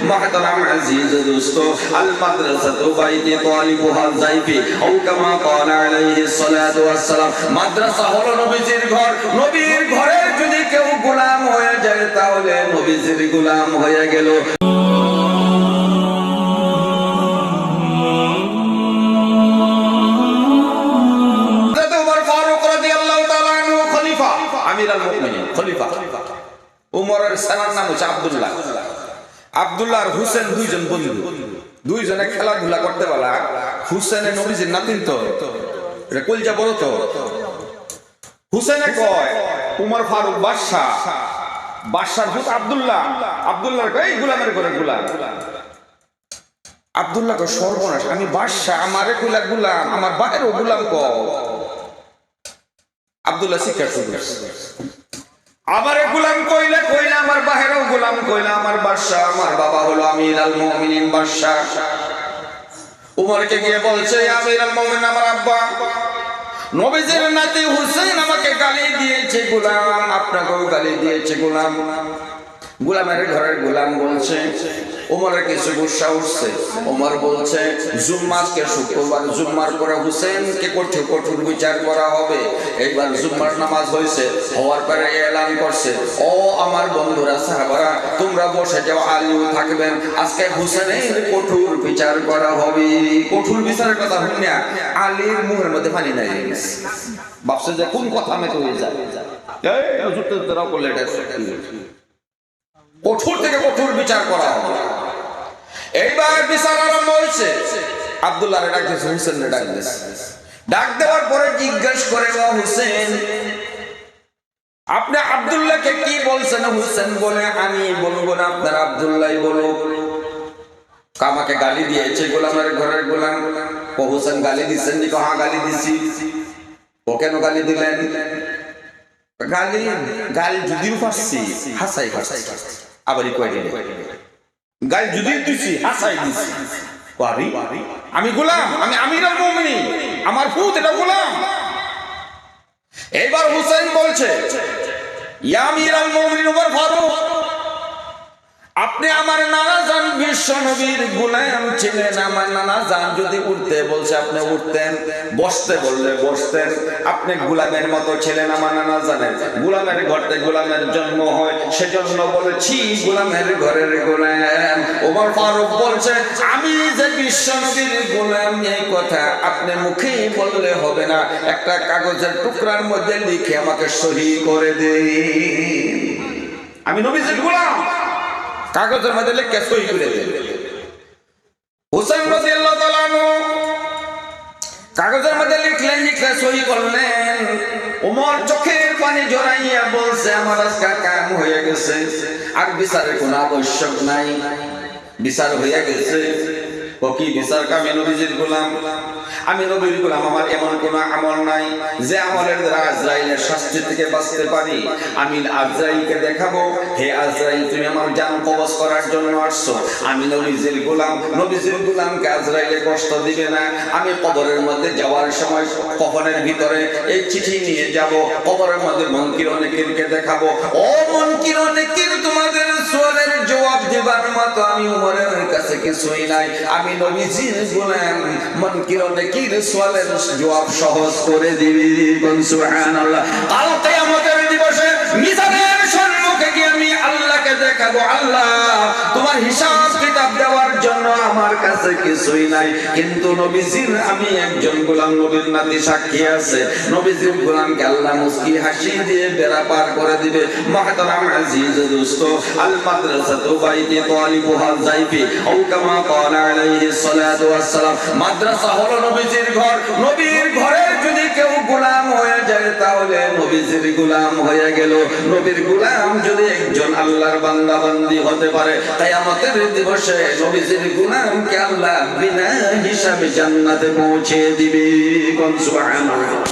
মুহতারাম আজিজ দোস্ত আল মাদ্রাসাতু বাইতি তালিবুহা যাইফি আও কামা ক্বালা আলাইহিস সালাতু ওয়াস সালাম মাদ্রাসা হলো নবীজির ঘর নবীর ঘরের যদি কেউ গোলাম হয়ে যায় তাহলে নবীজির গোলাম হয়ে গেল আমিরুল মুমিনিন খলিফা উমরের সালার নাম হচ্ছে আব্দুল্লাহ আব্দুল্লাহ আর হুসেন দুইজন বন্ধু দুইজনে খেলাধুলা করতে বলা হুসেনের নবীজির নাতিন তো এটা কলজা বড় তো হুসেনে কয় উমর ফারুক বাদশার হুস আব্দুল্লাহ আব্দুল্লাহর কয় এই গোলামের করে গোলাম আব্দুল্লাহ কয় সর্বনাশ আমি বাদশা আমারে কইলা গোলাম আমার বাহেরও গোলাম কও আব্দুল্লাহ শিক্ষা শুরু আমারে গোলাম কইলে কইলা আমার বাহিরেও গোলাম কইলা আমার বাদশা আমার বাবা হলো আমিরুল মুমিনিন বাদশা উমরকে গিয়ে বলছে আমিরুল মুমিনিন আমার আব্বা নবীজির নাতি হুসেন আমাকে গালি দিয়েছে গোলাম আপনাকেও গালি দিয়েছে গোলাম গোলামের ঘরের গোলাম বলছে ওমরের কিছু গুসা উঠছে ওমর বলছে জুম্মাকে শুক্রবার জুম্মার পরে হুসেনকে কঠোর বিচার করা হবে এইবার জুম্মার নামাজ হয়েছে হওয়ার পরে এলান করছে ও আমার বন্ধুরা সাহাবারা তোমরা বসে যাও আলীও থাকবেন আজকে হুসেনের কঠোর বিচার করা হবে কঠোর বিচারের কথা শুনে আলীর মুখের মধ্যে পানি নাই ভাবছে যে কোন কথা মেতে হয়ে যায় এই হুজুর তো তোরাও করলে এটা কঠোর থেকে কঠোর বিচার করা হবে এইবার বিচার আরম্ভ হয়েছে আব্দুল্লাহ ডাক দিয়েছে হুসেন ডাক দিয়েছে ডাক দেওয়ার পরে জিজ্ঞেস করে ও হুসেন আপনি আব্দুল্লাহকে কি বলছেন হুসেন বলে আমি বলবো না আপনার আব্দুল্লাহ বলো আমাকে গালি দিয়েছে গোলামের ঘরের গোলাম ও হুসেন গালি দিচ্ছেন নি হ্যাঁ গালি দিছি ও কেন গালি দিলেন গালি যদিও পাচ্ছি হাসাই আবারই কয় দিন গালি যদিও দিছি হাসাই দিছি আমি গোলাম আমি আমিরুল মুমিনিন আমার পুত এটা গোলাম এইবার হুসেন বলছে ইয়া আমিরুল মুমিনিন ওমর ফারুক আপনি আমার নানা জান বিশ্ব নবীর গোলাম ছিলেন আমার নানা জান যদি উঠতে বলছে আপনি উঠতেন বসতে বললে বসতেন আপনি গোলামের মতো ছিলেন আমার নানা জানেন গোলামের ঘরতে গোলামের জন্ম হয় সেজন্য বলেছি গোলামের ঘরের গোলাম ওমর ফারুক বলছে আমি যে বিশ্ব নবীর গোলাম এই কথা আপনি মুখে বললে হবে না একটা কাগজের টুকরার মধ্যে লিখে আমাকে সহি করে দিন আমি নবীজির গোলাম কাগজের মধ্যে লিখে সই করে দেন হুসেন রাদিয়াল্লাহু তাআলা আনহু কাগজের মধ্যে লিখলেন লিখে সই করলেন ওমর চোখের পানি জড়াইয়া বলছে আমার আজকে কাম হয়ে গেছে আর বিচারের কোনো আবশ্যক নাই বিচার হয়ে গেছে ও কি বিচার আমি নবীজির গোলাম আমি নবীর গোলাম আমার এমন কোন আমল নাই যে আমলের দ্বারা আজরাইলের শাস্তি থেকে বাঁচতে পারি আমি আজরাইলকে দেখাবো হে আজরাইল তুমি আমার জান কবজ করার জন্য আসছো আমি নবীজির গোলামকে আজরাইলে কষ্ট দিবে না আমি কবরের মধ্যে যাওয়ার সময় কফনের ভিতরে এই চিঠি নিয়ে যাব কবরের মধ্যে মুনকির ও নাকিরকে দেখাবো ও মুনকির ও নাকির তোমাদের সওয়ালের জবাব দেবার মতো আমি ওমরের কাছে কিছুই নাই আমি নবীজির গোলাম মুনকির ও নাকির সওয়ালের জবাব সহজ করে দিবি সুবহানাল্লাহ কাল কিয়ামতের দিবসে মিজানের সম্মুখে গিয়ে আমি আল্লাহকে দেখাবো আল্লাহ তোমার হিসাব কিতাব দেওয়ার জন্য আমার কাছে কিছুই নাই কিন্তু নবীজির আমি একজন গোলাম নবীর নাতি সাক্ষী আছে নবীজির গোলামকে আল্লাহ মুস্কি হাসি দিয়ে বেড়া পার করে দিবে মুহতারাম আজিজ দোস্ত আল মাদ্রাসাতু বাইতি তালিবুহা যাইফি আও কামা ক্বালা আলাইহিস সালাতু ওয়াস সালাম মাদ্রাসা হলো নবীজির ঘর নবীর ঘরের যদি কেউ গোলাম হয়ে যায় তাহলে নবীজির গোলাম হয়ে গেল নবীর গোলাম যদি একজন আল্লাহর বান্দা বান্দি হতে পারে কিয়ামতের দিবসে নবীজির গোলামকে আল্লাহ বিনা হিসাবে জান্নাতে পৌঁছে দিবে সুবহানাল্লাহ।